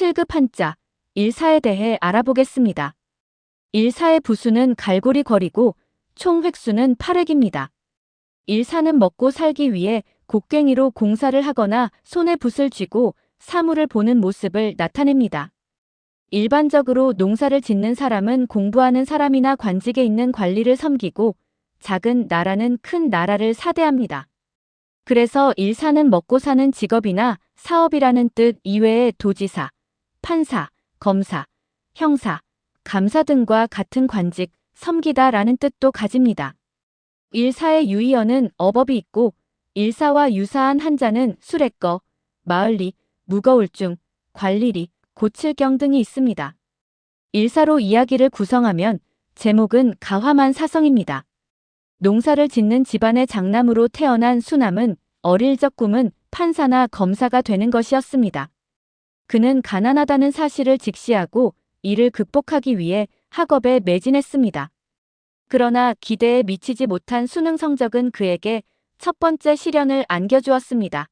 7급 한자, 일사에 대해 알아보겠습니다. 일사의 부수는 갈고리 거리고 총 획수는 8획입니다. 일사는 먹고 살기 위해 곡괭이로 공사를 하거나 손에 붓을 쥐고 사물을 보는 모습을 나타냅니다. 일반적으로 농사를 짓는 사람은 공부하는 사람이나 관직에 있는 관리를 섬기고 작은 나라는 큰 나라를 사대합니다. 그래서 일사는 먹고 사는 직업이나 사업이라는 뜻 이외에 도지사, 판사, 검사, 형사, 감사 등과 같은 관직, 섬기다라는 뜻도 가집니다. 일사의 유의어는 어법이 있고 일사와 유사한 한자는 수레꺼, 마을리, 무거울 중, 관리리, 고칠경 등이 있습니다. 일사로 이야기를 구성하면 제목은 가화만 사성입니다. 농사를 짓는 집안의 장남으로 태어난 수남은 어릴 적 꿈은 판사나 검사가 되는 것이었습니다. 그는 가난하다는 사실을 직시하고 이를 극복하기 위해 학업에 매진했습니다. 그러나 기대에 미치지 못한 수능 성적은 그에게 첫 번째 시련을 안겨주었습니다.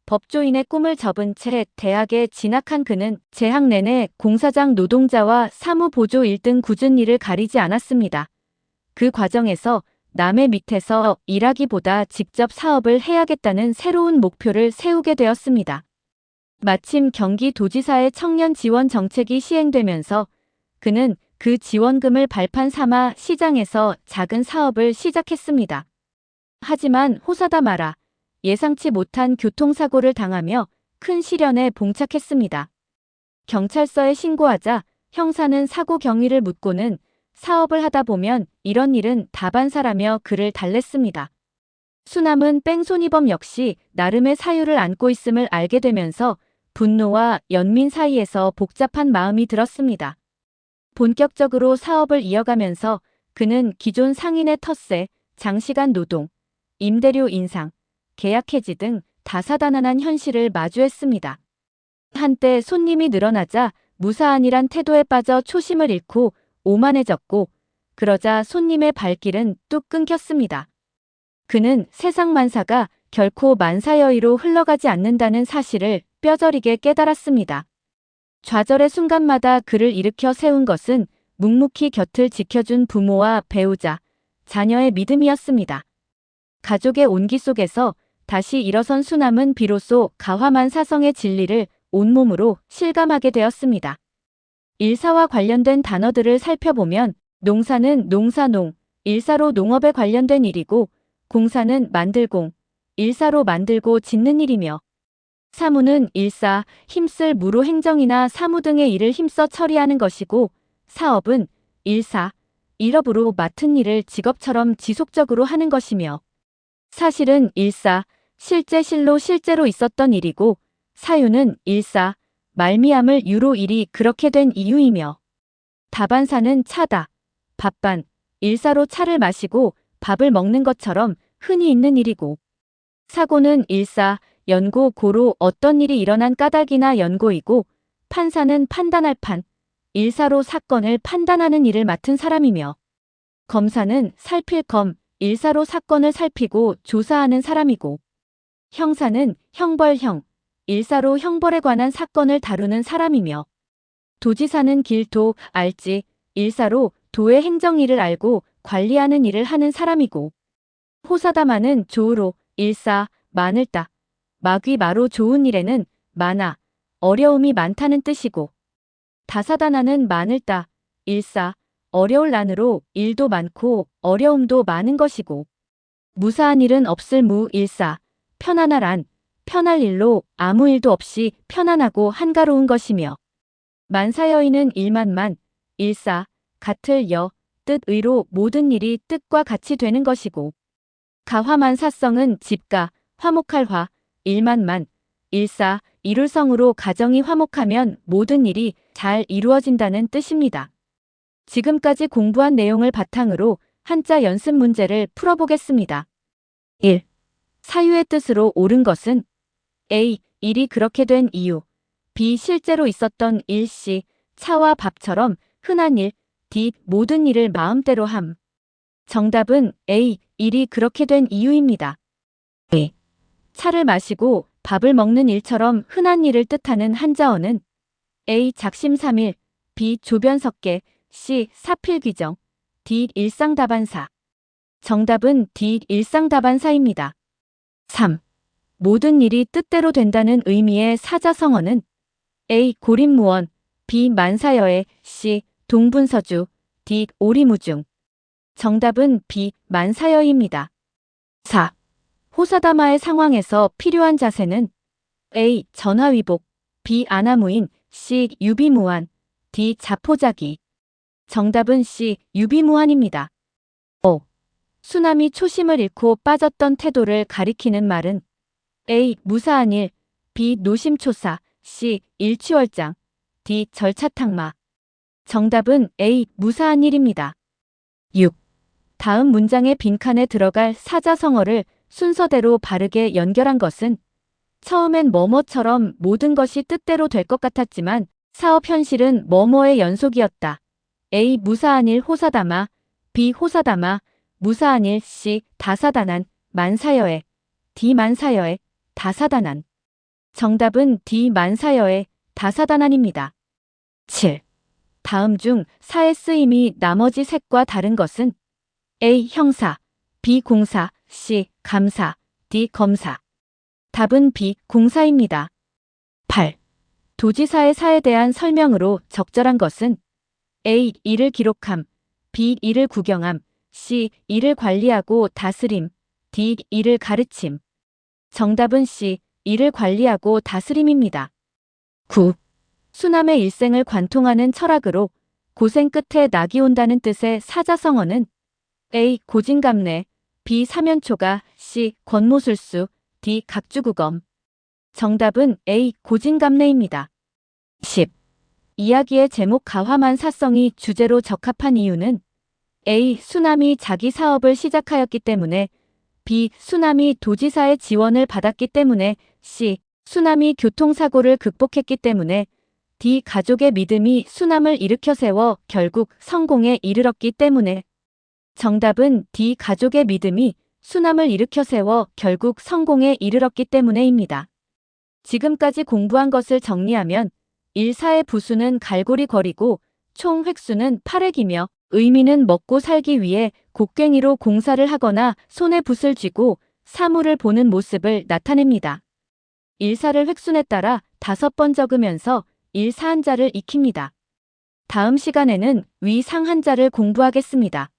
법조인의 꿈을 접은 채 대학에 진학한 그는 재학 내내 공사장 노동자와 사무보조 일 등 굳은 일을 가리지 않았습니다. 그 과정에서 남의 밑에서 일하기보다 직접 사업을 해야겠다는 새로운 목표를 세우게 되었습니다. 마침 경기도지사의 청년 지원 정책이 시행되면서 그는 그 지원금을 발판 삼아 시장에서 작은 사업을 시작했습니다. 하지만 호사다 마라 예상치 못한 교통사고를 당하며 큰 시련에 봉착했습니다. 경찰서에 신고하자 형사는 사고 경위를 묻고는 사업을 하다 보면 이런 일은 다반사라며 그를 달랬습니다. 수남은 뺑소니범 역시 나름의 사유를 안고 있음을 알게 되면서 분노와 연민 사이에서 복잡한 마음이 들었습니다. 본격적으로 사업을 이어가면서 그는 기존 상인의 텃세, 장시간 노동, 임대료 인상, 계약 해지 등 다사다난한 현실을 마주했습니다. 한때 손님이 늘어나자 무사안이란 태도에 빠져 초심을 잃고 오만해졌고 그러자 손님의 발길은 뚝 끊겼습니다. 그는 세상 만사가 결코 만사여의로 흘러가지 않는다는 사실을 뼈저리게 깨달았습니다. 좌절의 순간마다 그를 일으켜 세운 것은 묵묵히 곁을 지켜준 부모와 배우자, 자녀의 믿음이었습니다. 가족의 온기 속에서 다시 일어선 수남은 비로소 가화만 사성의 진리를 온몸으로 실감하게 되었습니다. 일사와 관련된 단어들을 살펴보면 농사는 농사농, 일사로 농업에 관련된 일이고 공사는 만들공, 일사로 만들고 짓는 일이며 사무는 일사, 힘쓸 무로 행정이나 사무 등의 일을 힘써 처리하는 것이고 사업은 일사, 일업으로 맡은 일을 직업처럼 지속적으로 하는 것이며 사실은 일사, 실제 실로 실제로 있었던 일이고 사유는 일사, 말미암을 유로 일이 그렇게 된 이유이며 다반사는 차다, 밥반, 일사로 차를 마시고 밥을 먹는 것처럼 흔히 있는 일이고 사고는 일사, 연고, 고로 어떤 일이 일어난 까닭이나 연고이고 판사는 판단할 판, 일사로 사건을 판단하는 일을 맡은 사람이며 검사는 살필 검, 일사로 사건을 살피고 조사하는 사람이고 형사는 형벌형, 일사로 형벌에 관한 사건을 다루는 사람이며 도지사는 길도, 알지, 일사로 도의 행정일을 알고 관리하는 일을 하는 사람이고 호사다마는 조으로, 일사, 많을 따, 마귀 마로 좋은 일에는 많아, 어려움이 많다는 뜻이고 다사다나는 많을 따, 일사, 어려울 난으로 일도 많고 어려움도 많은 것이고 무사한 일은 없을 무, 일사, 편안할 편할 일로 아무 일도 없이 편안하고 한가로운 것이며 만사여인은 일만만, 일사, 같을 여, 뜻의로 모든 일이 뜻과 같이 되는 것이고 가화만사성은 집가, 화목할 화, 일만만, 일사, 이룰성으로 가정이 화목하면 모든 일이 잘 이루어진다는 뜻입니다. 지금까지 공부한 내용을 바탕으로 한자 연습 문제를 풀어보겠습니다. 1. 사유의 뜻으로 옳은 것은 A. 일이 그렇게 된 이유 B. 실제로 있었던 일시, 차와 밥처럼 흔한 일 D. 모든 일을 마음대로 함 정답은 A. 일이 그렇게 된 이유입니다. A. 차를 마시고 밥을 먹는 일처럼 흔한 일을 뜻하는 한자어는 A. 작심삼일, B. 조변석계, C. 사필귀정, D. 일상다반사. 정답은 D. 일상다반사입니다. 3. 모든 일이 뜻대로 된다는 의미의 사자성어는 A. 고립무원, B. 만사여애, C. 동분서주, D. 오리무중. 정답은 B. 만사여입니다. 4. 호사다마의 상황에서 필요한 자세는 A. 전화위복, B. 아나무인, C. 유비무환, D. 자포자기. 정답은 C. 유비무환입니다. 5. 수남이 초심을 잃고 빠졌던 태도를 가리키는 말은 A. 무사한 일, B. 노심초사, C. 일취월장, D. 절차탕마. 정답은 A. 무사한 일입니다. 6. 다음 문장의 빈칸에 들어갈 사자성어를 순서대로 바르게 연결한 것은 처음엔 뭐뭐처럼 모든 것이 뜻대로 될 것 같았지만 사업 현실은 뭐뭐의 연속이었다. A. 무사한 일 호사다마, B. 호사다마, 무사한 일, C. 다사다난, 만사여애, D. 만사여애, 다사다난. 정답은 D. 만사여애, 다사다난입니다. 7. 다음 중 사의 쓰임이 나머지 셋과 다른 것은 A. 형사, B. 공사, C. 감사, D. 검사. 답은 B. 공사입니다. 8. 도지사의 사에 대한 설명으로 적절한 것은 A. 일을 기록함, B. 일을 구경함, C. 일을 관리하고 다스림, D. 일을 가르침. 정답은 C. 일을 관리하고 다스림입니다. 9. 수남의 일생을 관통하는 철학으로 고생 끝에 낙이 온다는 뜻의 사자성어는 A. 고진감래, B. 사면초가, C. 권모술수, D. 각주구검. 정답은 A. 고진감래입니다. 10. 이야기의 제목 가화만 사성이 주제로 적합한 이유는 A. 수남이 자기 사업을 시작하였기 때문에, B. 수남이 도지사의 지원을 받았기 때문에, C. 수남이 교통사고를 극복했기 때문에, D. 가족의 믿음이 수남을 일으켜 세워 결국 성공에 이르렀기 때문에. 정답은 D. 가족의 믿음이 수남을 일으켜 세워 결국 성공에 이르렀기 때문에입니다. 지금까지 공부한 것을 정리하면 1사의 부수는 갈고리 거리고 총 획수는 8획이며 의미는 먹고 살기 위해 곡괭이로 공사를 하거나 손에 붓을 쥐고 사물을 보는 모습을 나타냅니다. 1사를 획순에 따라 5번 적으면서 1사 한자를 익힙니다. 다음 시간에는 위 상 한자를 공부하겠습니다.